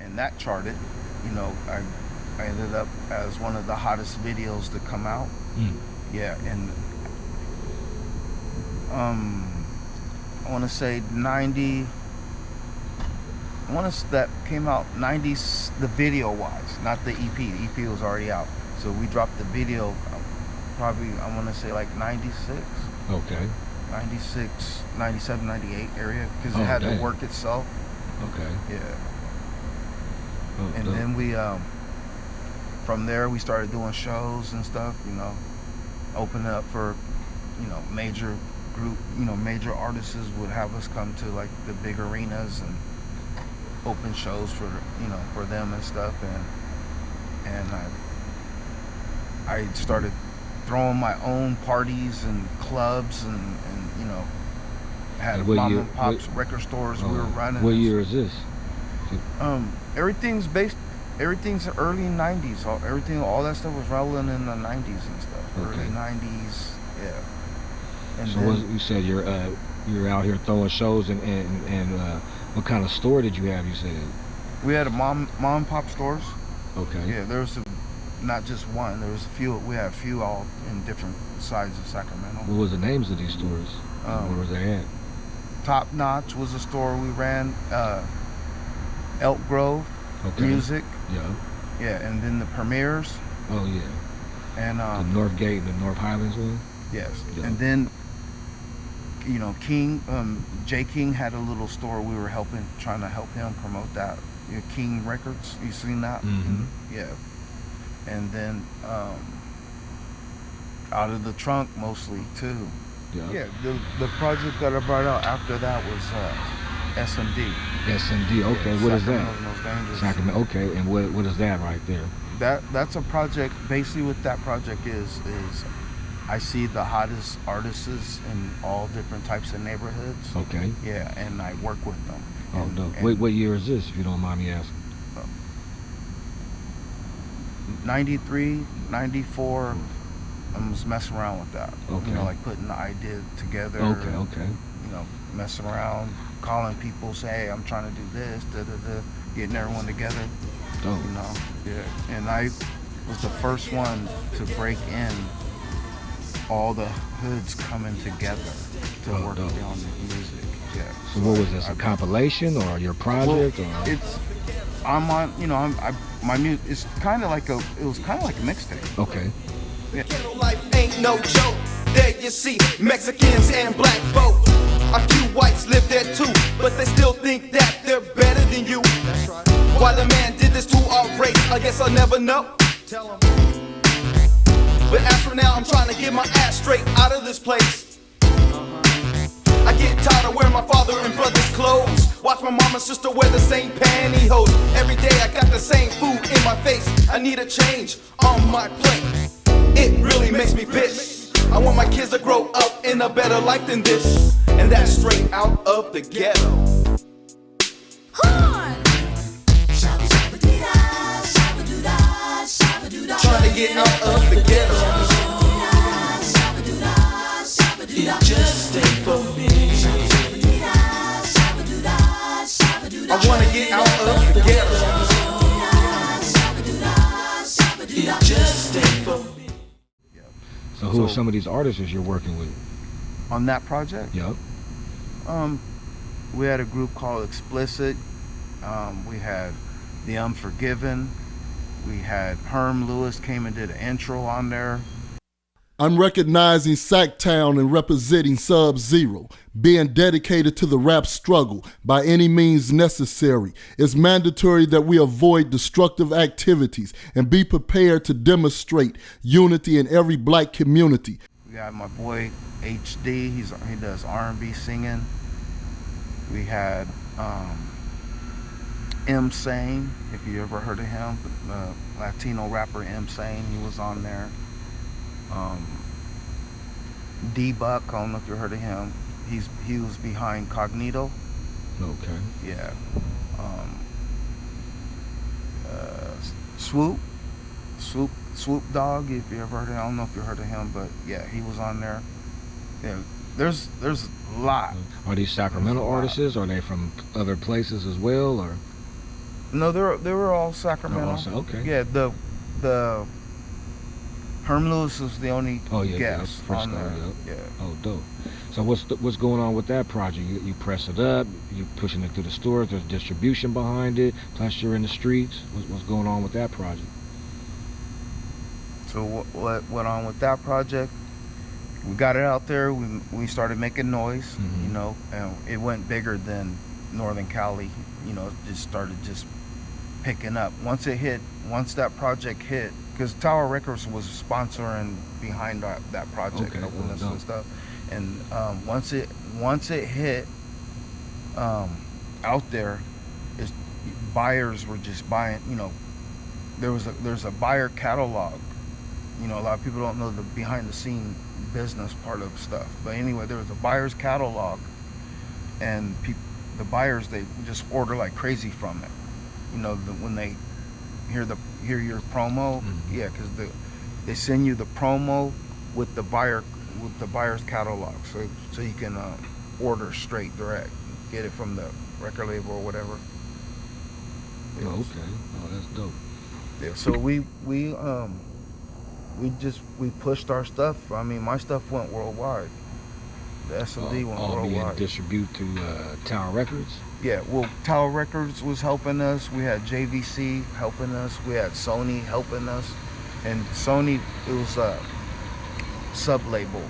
[SPEAKER 2] And that charted, you know, I ended up as one of the hottest videos to come out. Yeah, and I want to say 90. That came out 90s, the video wise, not the EP. The EP was already out, so we dropped the video probably, I want to say like 96.
[SPEAKER 1] Okay.
[SPEAKER 2] 96, 97, 98 area, because it had to work itself.
[SPEAKER 1] Okay.
[SPEAKER 2] Yeah.
[SPEAKER 1] Oh,
[SPEAKER 2] And then we, from there, we started doing shows and stuff, you know, opening up for, you know, major group, you know, major artists would have us come to like the big arenas and open shows for, you know, for them and stuff. And I started throwing my own parties and clubs and you know, had mom and pops record stores we were running.
[SPEAKER 1] What year is this?
[SPEAKER 2] Everything's early 90s. All that stuff was rolling in the 90s and stuff.
[SPEAKER 1] Okay.
[SPEAKER 2] Early 90s, yeah. And
[SPEAKER 1] So
[SPEAKER 2] then,
[SPEAKER 1] you said you're out here throwing shows and what kind of store did you have? You said
[SPEAKER 2] we had a mom and pop stores.
[SPEAKER 1] okay.
[SPEAKER 2] Yeah, there was not just one. There was a few. We had a few all in different sides of Sacramento.
[SPEAKER 1] What was the names of these stores? Where was they at?
[SPEAKER 2] Top Notch was a store we ran. Elk Grove Music.
[SPEAKER 1] Yeah.
[SPEAKER 2] Yeah, and then the Premieres.
[SPEAKER 1] Oh yeah.
[SPEAKER 2] And
[SPEAKER 1] The North Gate and the North Highlands one.
[SPEAKER 2] yes.
[SPEAKER 1] Yeah.
[SPEAKER 2] And then, you know, King, J King had a little store. We were trying to help him promote that. You know, King Records. You seen that?
[SPEAKER 1] Mm-hmm.
[SPEAKER 2] Yeah. And then Out of the Trunk mostly too.
[SPEAKER 1] Yeah.
[SPEAKER 2] Yeah. The project that I brought out after that was SMD.
[SPEAKER 1] SMD. Okay.
[SPEAKER 2] Yeah,
[SPEAKER 1] What is
[SPEAKER 2] Sacramento's
[SPEAKER 1] that?
[SPEAKER 2] Most Dangerous.
[SPEAKER 1] Sacramento. Okay. And what is that right there?
[SPEAKER 2] That's a project. Basically, what that project is I see the hottest artists in all different types of neighborhoods.
[SPEAKER 1] Okay.
[SPEAKER 2] Yeah, and I work with them.
[SPEAKER 1] Oh
[SPEAKER 2] and,
[SPEAKER 1] no.
[SPEAKER 2] and
[SPEAKER 1] What year is this, if you don't mind me asking?
[SPEAKER 2] 93, 94. I was messing around with that.
[SPEAKER 1] Okay.
[SPEAKER 2] You know, like putting the idea together.
[SPEAKER 1] Okay. Okay.
[SPEAKER 2] You know, messing around, calling people, say, hey, I'm trying to do this, getting everyone together.
[SPEAKER 1] Dope.
[SPEAKER 2] You know, yeah. And I was the first one to break in all the hoods coming together to work
[SPEAKER 1] dope.
[SPEAKER 2] on the music. Yeah.
[SPEAKER 1] So what was this? A compilation or your project?
[SPEAKER 2] Well,
[SPEAKER 1] or?
[SPEAKER 2] I'm on. You know, my music. It's kind of like a. It was kind of like a mixtape.
[SPEAKER 1] Okay.
[SPEAKER 4] Ghetto life ain't no joke. There you see Mexicans and black folk. A few whites live there too, but they still think that they're better than you. That's right. Why the man did this to our race, I guess I'll never know. Tell him. But as for now, I'm trying to get my ass straight out of this place. I get tired of wearing my father and brother's clothes. Watch my mom and sister wear the same pantyhose. Every day I got the same food in my face. I need a change on my plate. It really makes me pissed. I want my kids to grow up in a better life than this. And that's straight out of the ghetto. Trying to get out of the ghetto. It just ain't for me. I wanna get out of the ghetto. It just ain't for me.
[SPEAKER 1] So who are some of these artists you're working with?
[SPEAKER 2] On that project?
[SPEAKER 1] Yup.
[SPEAKER 2] We had a group called Explicit. We had The Unforgiven. We had Herm Lewis came and did an intro on there.
[SPEAKER 6] I'm recognizing Sacktown and representing SUB-ZERO, being dedicated to the rap struggle by any means necessary. It's mandatory that we avoid destructive activities and be prepared to demonstrate unity in every black community.
[SPEAKER 2] We We got my boy HD. He does R&B singing. We had M Sane, if you ever heard of him, Latino rapper M Sane. He was on there. D Buck. I don't know if you heard of him. He was behind Cognito.
[SPEAKER 1] Okay.
[SPEAKER 2] Yeah. Swoop Dog, if you ever heard of him. I don't know if you heard of him, but yeah, he was on there. Yeah, there's a lot.
[SPEAKER 1] Are these Sacramento artists? Are they from other places as well, or?
[SPEAKER 2] No, they were all Sacramento.
[SPEAKER 1] Oh, also, okay.
[SPEAKER 2] Yeah, the Herm Lewis was the only guest
[SPEAKER 1] first
[SPEAKER 2] on there.
[SPEAKER 1] yep.
[SPEAKER 2] Yeah.
[SPEAKER 1] Oh, dope. So what's going on with that project? You press it up, you pushing it through the stores. There's distribution behind it. Plus, you're in the streets. What's going on with that project?
[SPEAKER 2] So what went on with that project? We got it out there. We started making noise, you know, and it went bigger than Northern Cali. You know, it just started picking up. Once that project hit, because Tower Records was sponsoring behind that project, helping us and stuff. And once it hit out there, buyers were just buying. You know, there's a buyer catalog. You know, a lot of people don't know the behind the scene business part of stuff. But anyway, there was a buyer's catalog, and the buyers, they just order like crazy from it. You know, when they hear your promo, yeah, because they send you the promo with the buyer's catalog, so you can order straight direct, get it from the record label or whatever.
[SPEAKER 1] Oh, okay. Oh, that's dope.
[SPEAKER 2] Yeah. So we pushed our stuff. I mean, my stuff went worldwide. The SMD went
[SPEAKER 1] all
[SPEAKER 2] worldwide.
[SPEAKER 1] being distributed through Tower Records?
[SPEAKER 2] Yeah, well, Tower Records was helping us. We had JVC helping us. We had Sony helping us. And Sony, it was a sub-label.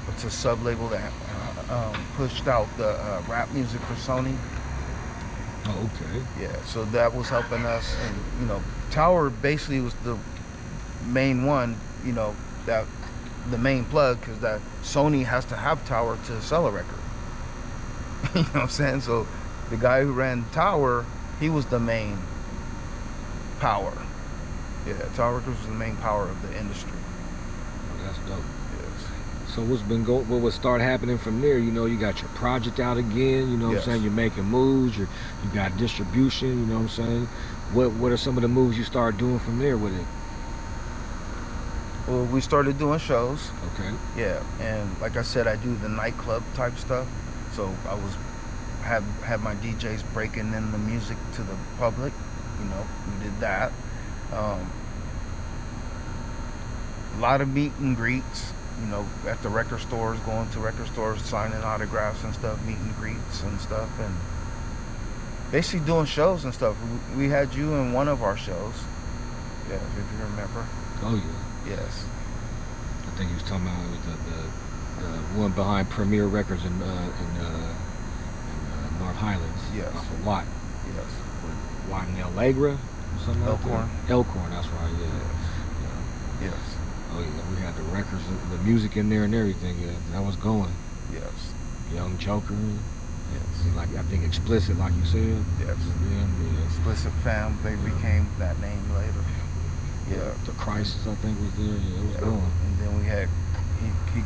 [SPEAKER 2] It's a sub-label that pushed out the rap music for Sony.
[SPEAKER 1] Oh, okay.
[SPEAKER 2] Yeah, so that was helping us. And, you know, Tower basically was the main one, you know, that the main plug, because that Sony has to have Tower to sell a record. You know what I'm saying? So the guy who ran Tower, he was the main power. Yeah, Tower Records was the main power of the industry.
[SPEAKER 1] Oh, that's dope.
[SPEAKER 2] Yes.
[SPEAKER 1] So what would start happening from there? You know, you got your project out again, you know what I'm saying? You're making moves, you got distribution, you know what I'm saying? What are some of the moves you started doing from there with it?
[SPEAKER 2] Well, we started doing shows.
[SPEAKER 1] Okay.
[SPEAKER 2] Yeah, and like I said, I do the nightclub type stuff. So I had my DJs breaking in the music to the public. You know, we did that. A lot of meet and greets. You know, at the record stores, going to record stores, signing autographs and stuff, meet and greets and stuff, and basically doing shows and stuff. We had you in one of our shows. Yeah, if you remember.
[SPEAKER 1] Oh yeah.
[SPEAKER 2] Yes.
[SPEAKER 1] I think he was talking about it was the one behind Premier Records in North Highlands.
[SPEAKER 2] Yes.
[SPEAKER 1] Off of Watt.
[SPEAKER 2] Yes.
[SPEAKER 1] Watt and Allegra, something like
[SPEAKER 2] Elkhorn.
[SPEAKER 1] that. Elkhorn, that's right. Yeah.
[SPEAKER 2] Yes.
[SPEAKER 1] Oh yeah, we had the records, the music in there and everything. Yeah, that was going.
[SPEAKER 2] Yes.
[SPEAKER 1] Young Joker.
[SPEAKER 2] Yes.
[SPEAKER 1] Like I think Explicit, like you said.
[SPEAKER 2] Yes.
[SPEAKER 1] Yeah.
[SPEAKER 2] Explicit Fam, they became that name later. Yeah.
[SPEAKER 1] The Crisis, I think, was there. Yeah, it was going.
[SPEAKER 2] And then we had he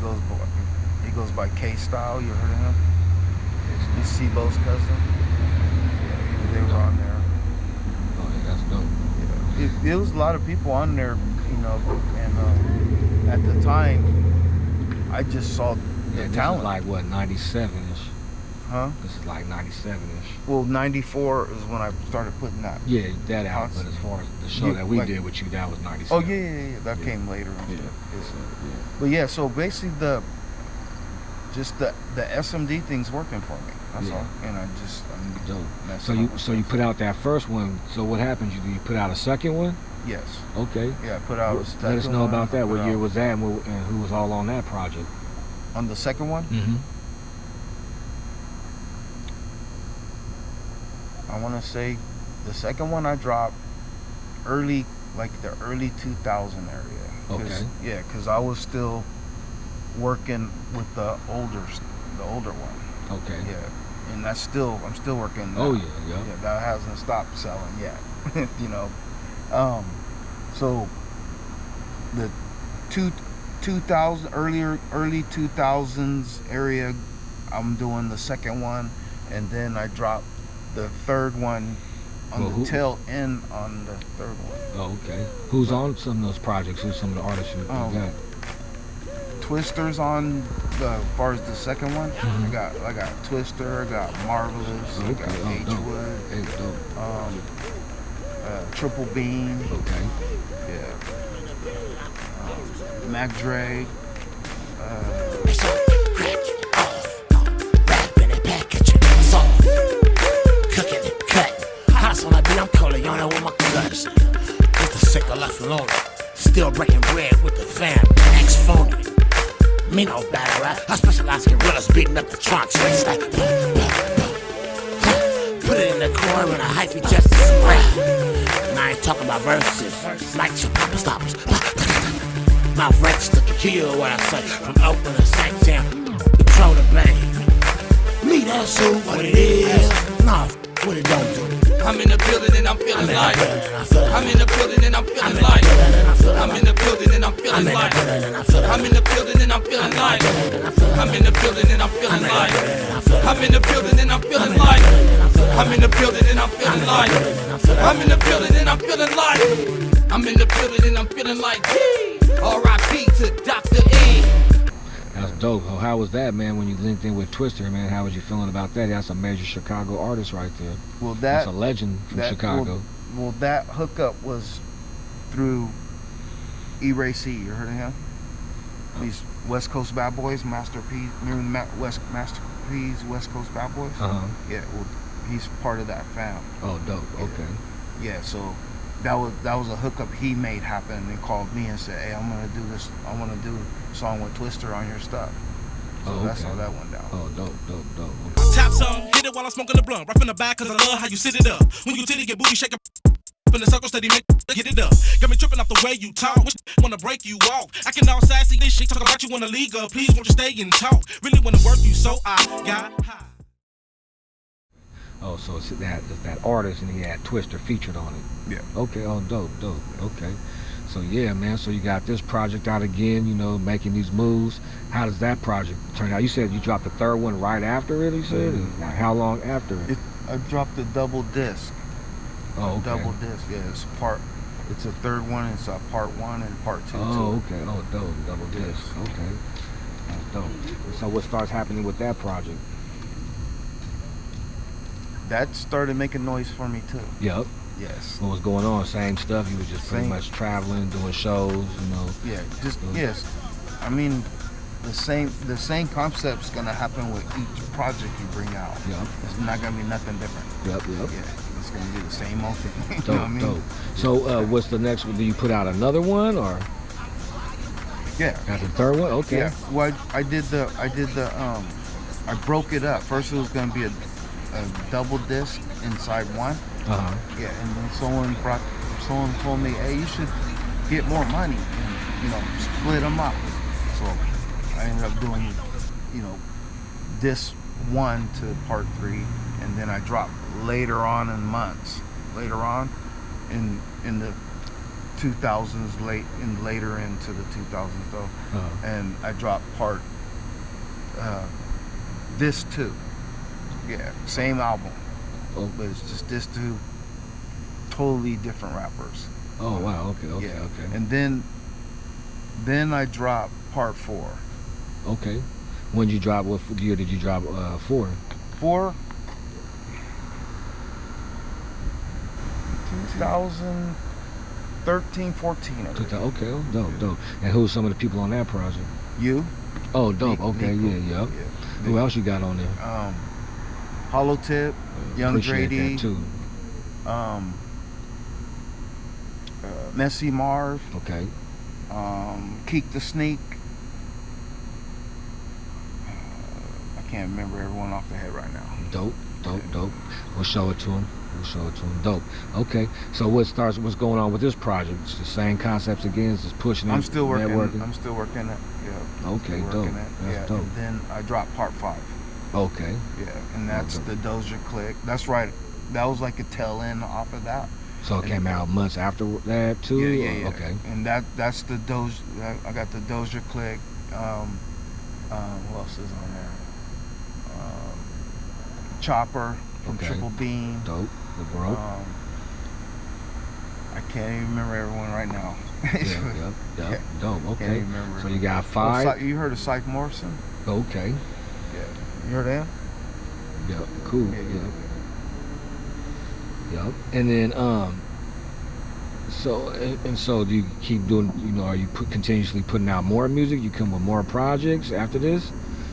[SPEAKER 2] goes by K-Style. You heard of him? He's Sibo's cousin. Yeah, they were on there.
[SPEAKER 1] Oh yeah, that's dope.
[SPEAKER 2] Yeah. There was a lot of people on there, you know, and at the time, I just saw the talent.
[SPEAKER 1] This is like what, 97-ish?
[SPEAKER 2] Huh?
[SPEAKER 1] This is like 97-ish.
[SPEAKER 2] Well, 94 is when I started putting that.
[SPEAKER 1] Yeah, that out. But as far as the show that we did with you, that was 97.
[SPEAKER 2] Oh yeah. That came later.
[SPEAKER 1] Yeah.
[SPEAKER 2] But yeah, so basically the SMD thing's working for me. That's all. And I'm
[SPEAKER 1] dope. So you put out that first one. So what happened? You put out a second one?
[SPEAKER 2] Yes.
[SPEAKER 1] Okay.
[SPEAKER 2] Yeah, I put out a second one.
[SPEAKER 1] Let us know about that. What year was that, and who was all on that project?
[SPEAKER 2] On the second one?
[SPEAKER 1] Mm-hmm.
[SPEAKER 2] I want to say the second one I dropped early 2000 area.
[SPEAKER 1] Okay.
[SPEAKER 2] Yeah, because I was still working with the older one.
[SPEAKER 1] Okay.
[SPEAKER 2] Yeah, and I'm still working.
[SPEAKER 1] Oh
[SPEAKER 2] now.
[SPEAKER 1] yeah.
[SPEAKER 2] Yeah, that hasn't stopped selling yet. You know, so the 2000 early 2000s area, I'm doing the second one, and then I dropped the third one on the tail end on the third one.
[SPEAKER 1] Oh, okay. Who's on some of those projects? Who's some of the artists you got?
[SPEAKER 2] Twister's on as far as the second one. I got Twister, I got Marvelous, I got H-Wood, Triple Beam.
[SPEAKER 1] Okay.
[SPEAKER 2] Yeah. Mac Dre.
[SPEAKER 7] Rapping and packaging, salt, cooking and cutting. House on the beat, I'm calling on it with my cousin. With the sickle left alone, still breaking bread with the fam. Ex-phony, me no battle rap. I specialize in gorillas beating up the trunks. It's like, put it in the core with a hyphy just to rap. And I ain't talking about verses, like your papa stoppers. Mouth register to kill what I say. From Oakland to St. Town, control the blame. Me, that's who, what it is. Nah, what it don't do.
[SPEAKER 8] I'm in the building and I'm feeling like. I'm in the building and I'm feeling like. I'm in the building and I'm feeling like. I'm in the building and I'm feeling like. I'm in the building and I'm feeling like. I'm in the building and I'm feeling like. I'm in the building and I'm feeling like. I'm in the building and I'm feeling like. I'm in the building and I'm feeling like. R.I.P. to Dr. E.
[SPEAKER 1] That's dope. Oh, how was that, man, when you linked in with Twister, man? How was you feeling about that? That's a major Chicago artist right there.
[SPEAKER 2] Well,
[SPEAKER 1] that's a legend from Chicago.
[SPEAKER 2] Well, that hookup was through E-Ray C. You heard of him? These West Coast Bad Boys, Master P, Master P's West Coast Bad Boys. Yeah, well, he's part of that fam.
[SPEAKER 1] Oh, dope. Okay.
[SPEAKER 2] Yeah, so that was a hookup he made happen, and called me and said, "Hey, I'm gonna do this. I want to do a song with Twister on your stuff." So that's how that went down.
[SPEAKER 1] Oh, dope.
[SPEAKER 8] Okay. Tap some, hit it while I'm smoking the blunt. Right from the back, cause I love how you sit it up. When you titty get booty shaking in the circle steady, make get it up. Got me tripping off the way you talk. Wish wanna break you off. Acting all sassy, this shit talk about you in the league up. Please won't you stay and talk. Really wanna work you, so I got high.
[SPEAKER 1] Oh, so it's that artist, and he had Twister featured on it.
[SPEAKER 2] Yeah.
[SPEAKER 1] Okay. Oh, dope. Okay. So yeah, man. So you got this project out again, you know, making these moves. How does that project turn out? You said you dropped the third one right after it. You said, like, how long after it?
[SPEAKER 2] I dropped the double disc.
[SPEAKER 1] Oh, okay.
[SPEAKER 2] Double disc. Yeah, it's a third one. It's a part one and part two.
[SPEAKER 1] Oh, okay. Oh, dope. Double disc. Okay. That's dope. So what starts happening with that project?
[SPEAKER 2] That started making noise for me too.
[SPEAKER 1] Yep.
[SPEAKER 2] Yes.
[SPEAKER 1] What was going on? Same stuff. You was just pretty much traveling, doing shows, you know.
[SPEAKER 2] Yeah. Yes. I mean, the same concept's gonna happen with each project you bring out.
[SPEAKER 1] Yep.
[SPEAKER 2] It's not gonna be nothing different.
[SPEAKER 1] Yep.
[SPEAKER 2] Yeah. It's gonna be the same old thing. You
[SPEAKER 1] Dope.
[SPEAKER 2] know what I mean?
[SPEAKER 1] Dope. So what's the next one? Do you put out another one or?
[SPEAKER 2] Yeah.
[SPEAKER 1] Got the third one? Okay.
[SPEAKER 2] Yeah. Well, I broke it up. First, it was gonna be a double disc inside one. Yeah, and then someone told me, "Hey, you should get more money and, you know, split them up." So I ended up doing, you know, disc 1 to part 3, and then I dropped later on in months. Later on in the 2000s, later into the 2000s though, and I dropped part disc 2. Yeah, same album.
[SPEAKER 1] Oh.
[SPEAKER 2] But it's just this two totally different rappers.
[SPEAKER 1] Oh wow, okay.
[SPEAKER 2] Yeah. And then I dropped part 4.
[SPEAKER 1] Okay. When did you drop? What year did you drop 4?
[SPEAKER 2] 4? 2013, 14.
[SPEAKER 1] Okay, oh, dope. And who's some of the people on that project?
[SPEAKER 2] You?
[SPEAKER 1] Oh, dope. Okay, yeah. Who else you got on there?
[SPEAKER 2] Hollow Tip, Young Grady,
[SPEAKER 1] that too.
[SPEAKER 2] Messy Marv.
[SPEAKER 1] Okay.
[SPEAKER 2] Keek the Sneak. I can't remember everyone off the head right now.
[SPEAKER 1] Dope. We'll show it to him. We'll show it to them. Dope. Okay. So what's going on with this project? It's the same concepts again. It's just pushing it.
[SPEAKER 2] I'm still working.
[SPEAKER 1] Networking?
[SPEAKER 2] I'm still working it. Yeah.
[SPEAKER 1] Okay.
[SPEAKER 2] Still
[SPEAKER 1] Dope.
[SPEAKER 2] working it.
[SPEAKER 1] That's
[SPEAKER 2] Yeah.
[SPEAKER 1] dope.
[SPEAKER 2] And then I dropped part 5.
[SPEAKER 1] Okay.
[SPEAKER 2] Yeah. And that's
[SPEAKER 1] Okay.
[SPEAKER 2] the Doja Click. That's right. That was like a tail end off of that.
[SPEAKER 1] So it came out months after that too.
[SPEAKER 2] Yeah.
[SPEAKER 1] Okay.
[SPEAKER 2] And that's the Doja. I got the Doja Click. Who else is on there? Chopper from
[SPEAKER 1] Okay.
[SPEAKER 2] Triple Beam.
[SPEAKER 1] Dope. The bro.
[SPEAKER 2] I can't even remember everyone right now.
[SPEAKER 1] Yep. Dope.
[SPEAKER 2] Can't
[SPEAKER 1] Okay.
[SPEAKER 2] even remember.
[SPEAKER 1] So you got
[SPEAKER 2] Oh,
[SPEAKER 1] 5.
[SPEAKER 2] you heard of Syke Morrison?
[SPEAKER 1] Okay.
[SPEAKER 2] Yeah. You heard of him?
[SPEAKER 1] Yep. Cool.
[SPEAKER 2] Yeah.
[SPEAKER 1] Yep. And then so do you keep doing, are you continuously putting out more music? You come with more projects after this?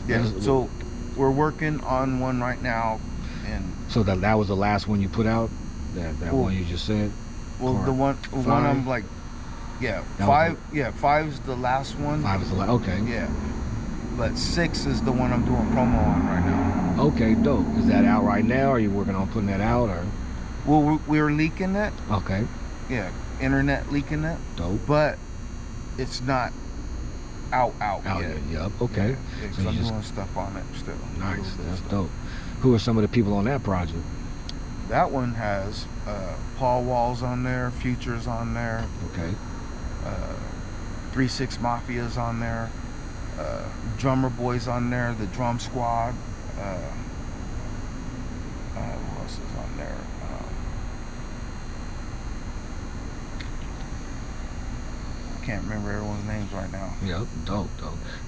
[SPEAKER 2] Yeah. So we're working on one right now, and
[SPEAKER 1] so that was the last one you put out? That
[SPEAKER 2] Well,
[SPEAKER 1] one you just said?
[SPEAKER 2] well,
[SPEAKER 1] Or
[SPEAKER 2] the one I'm like, yeah,
[SPEAKER 1] That
[SPEAKER 2] 5. Yeah, 5's the last one.
[SPEAKER 1] 5 is the last. Okay.
[SPEAKER 2] Yeah. But 6 is the one I'm doing promo on right now.
[SPEAKER 1] Okay, dope. Is that out right now? Or are you working on putting that out, or?
[SPEAKER 2] Well, we're leaking it.
[SPEAKER 1] Okay.
[SPEAKER 2] Yeah, internet leaking it,
[SPEAKER 1] Dope.
[SPEAKER 2] but it's not out
[SPEAKER 1] Out
[SPEAKER 2] yet.
[SPEAKER 1] there. Yep. Okay.
[SPEAKER 2] Yeah, 'cause
[SPEAKER 1] So you
[SPEAKER 2] I'm
[SPEAKER 1] just-
[SPEAKER 2] doing stuff on it still.
[SPEAKER 1] Nice.
[SPEAKER 2] Little
[SPEAKER 1] That's
[SPEAKER 2] stuff.
[SPEAKER 1] dope. Who are some of the people on that project?
[SPEAKER 2] That one has Paul Wall's on there, Future's on there,
[SPEAKER 1] Okay.
[SPEAKER 2] 3-6 Mafia's on there, Drummer Boy's on there, the Drum Squad. Who else is on there? I can't remember everyone's names right now.
[SPEAKER 1] Yep. Dope.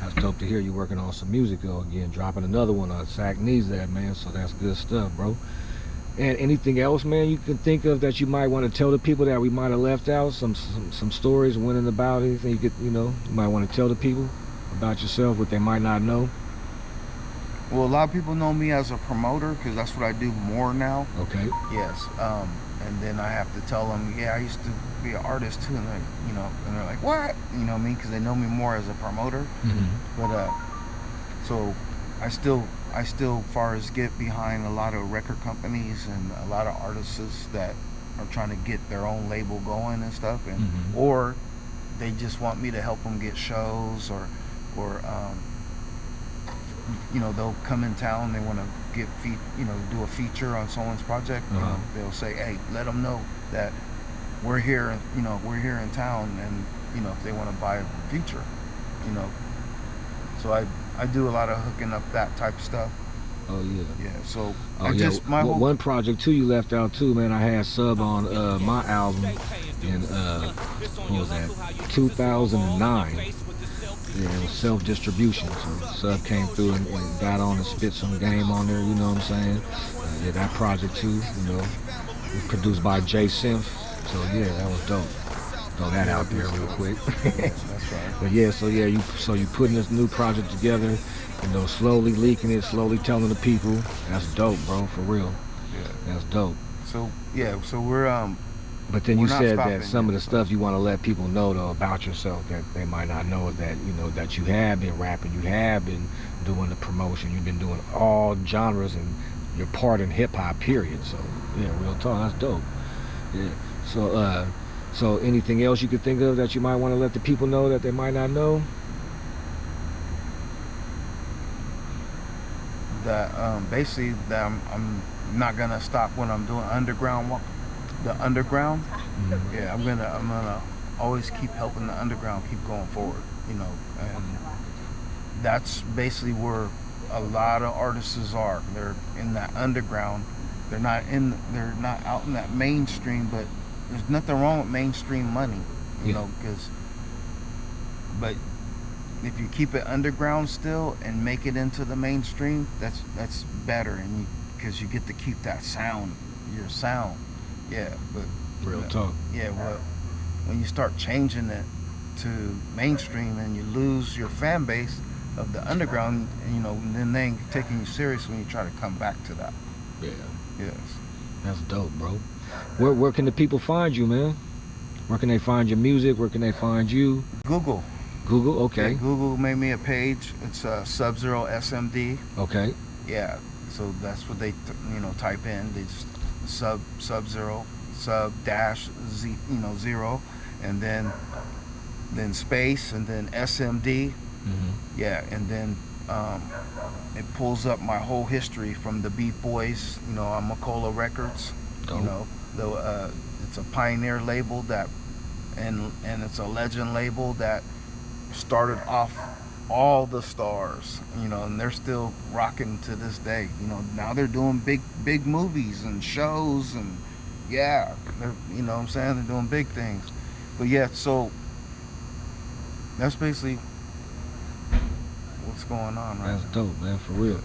[SPEAKER 1] That's dope to hear you working on some music again, dropping another one. Sac needs that, man. So that's good stuff, bro. And anything else, man, you can think of that you might want to tell the people that we might have left out? Some stories, winning about anything you could, you might want to tell the people about yourself, what they might not know.
[SPEAKER 2] Well, a lot of people know me as a promoter because that's what I do more now.
[SPEAKER 1] Okay.
[SPEAKER 2] Yes. And then I have to tell them, yeah, I used to be an artist too, and they're like, what? You know what I mean? Because they know me more as a promoter.
[SPEAKER 1] Mm-hmm.
[SPEAKER 2] But so I still, far as get behind a lot of record companies and a lot of artists that are trying to get their own label going and stuff, and
[SPEAKER 1] Mhm.
[SPEAKER 2] or they just want me to help them get shows, or they'll come in town, they want to get do a feature on someone's project.
[SPEAKER 1] Uh-huh.
[SPEAKER 2] They'll say, hey, let them know that we're here, we're here in town, and if they want to buy a feature, so I do a lot of hooking up that type of stuff.
[SPEAKER 1] Oh yeah.
[SPEAKER 2] Yeah, so
[SPEAKER 1] Oh yeah. One project too you left out too, man. I had Sub on my album in what was that? 2009. Yeah, it was self-distribution. So Sub came through and got on and spit some game on there. You know what I'm saying? Yeah, that project too. Was produced by J Synth. So yeah, that was dope. Throw that out there real quick.
[SPEAKER 2] that's right.
[SPEAKER 1] But yeah, you putting this new project together, slowly leaking it, slowly telling the people. That's dope, bro, for real.
[SPEAKER 2] Yeah.
[SPEAKER 1] That's dope.
[SPEAKER 2] So yeah, so we're
[SPEAKER 1] But then
[SPEAKER 2] we're
[SPEAKER 1] you
[SPEAKER 2] not
[SPEAKER 1] said
[SPEAKER 2] stopping
[SPEAKER 1] that some of the
[SPEAKER 2] yet, so.
[SPEAKER 1] stuff you want to let people know though about yourself that they might not know is that that you have been rapping, you have been doing the promotion, you've been doing all genres, and you're part in hip hop. Period. So yeah, real talk. That's dope. Yeah. So anything else you could think of that you might want to let the people know that they might not know?
[SPEAKER 2] That basically that I'm not gonna stop when I'm doing underground. The underground.
[SPEAKER 1] Mm-hmm.
[SPEAKER 2] Yeah, I'm gonna always keep helping the underground keep going forward. And that's basically where a lot of artists are. They're in that underground. They're not out in that mainstream, but there's nothing wrong with mainstream money, but if you keep it underground still and make it into the mainstream, that's better, and because you get to keep that your sound. Yeah, but
[SPEAKER 1] Real talk.
[SPEAKER 2] Yeah, well, when you start changing it to mainstream and you lose your fan base of the underground, then they ain't taking you serious when you try to come back to that.
[SPEAKER 1] Yeah.
[SPEAKER 2] Yes.
[SPEAKER 1] That's dope, bro. Where can the people find you, man? Where can they find your music? Where can they find you?
[SPEAKER 2] Google.
[SPEAKER 1] Google, okay.
[SPEAKER 2] Yeah, Google made me a page. It's SUB-ZERO SMD.
[SPEAKER 1] Okay.
[SPEAKER 2] Yeah, so that's what they type in. They just sub-zero, sub-Z, you know, zero, and then space, and then SMD. Yeah, and then it pulls up my whole history from the Beat Boys, you know, on Macola Records. You know, it's a pioneer label that, and it's a legend label that started off all the stars, you know, and they're still rocking to this day. You know, now they're doing big movies and shows, and yeah, they're, you know what I'm saying, they're doing big things. But yeah, so that's basically what's going on right
[SPEAKER 1] That's
[SPEAKER 2] now.
[SPEAKER 1] dope, man, for real.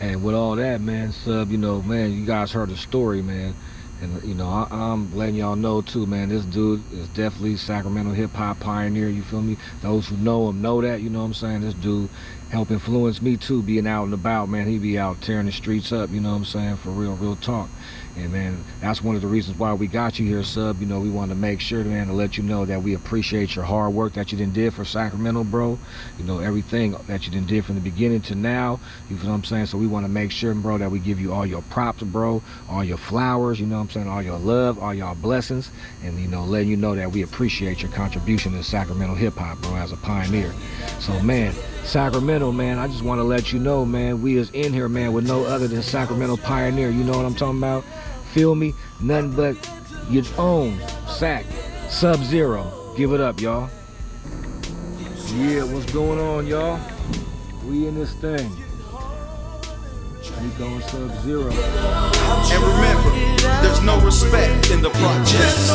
[SPEAKER 1] And with all that, man, Sub, you know, man, you guys heard the story, man. And, you know, I'm letting y'all know, too, man, this dude is definitely Sacramento hip-hop pioneer, you feel me? Those who know him know that, you know what I'm saying? This dude helped influence me, too, being out and about, man. He be out tearing the streets up, you know what I'm saying, for real talk. And, man, that's one of the reasons why we got you here, Sub. You know, we wanted to make sure, man, to let you know that we appreciate your hard work that you done did for Sacramento, bro. You know, everything that you done did from the beginning to now, you feel what I'm saying? So we want to make sure, bro, that we give you all your props, bro, all your flowers, you know what I'm saying, all your love, all your blessings, and, you know, letting you know that we appreciate your contribution to Sacramento hip-hop, bro, as a pioneer. So, man, Sacramento, man, I just want to let you know, man, we is in here, man, with no other than Sacramento pioneer, you know what I'm talking about? Feel me? Nothing but your own Sac Sub-Zero. Give it up, y'all. Yeah, what's going on, y'all? We in this thing. We going Sub-Zero.
[SPEAKER 4] And remember, there's no respect in the projects.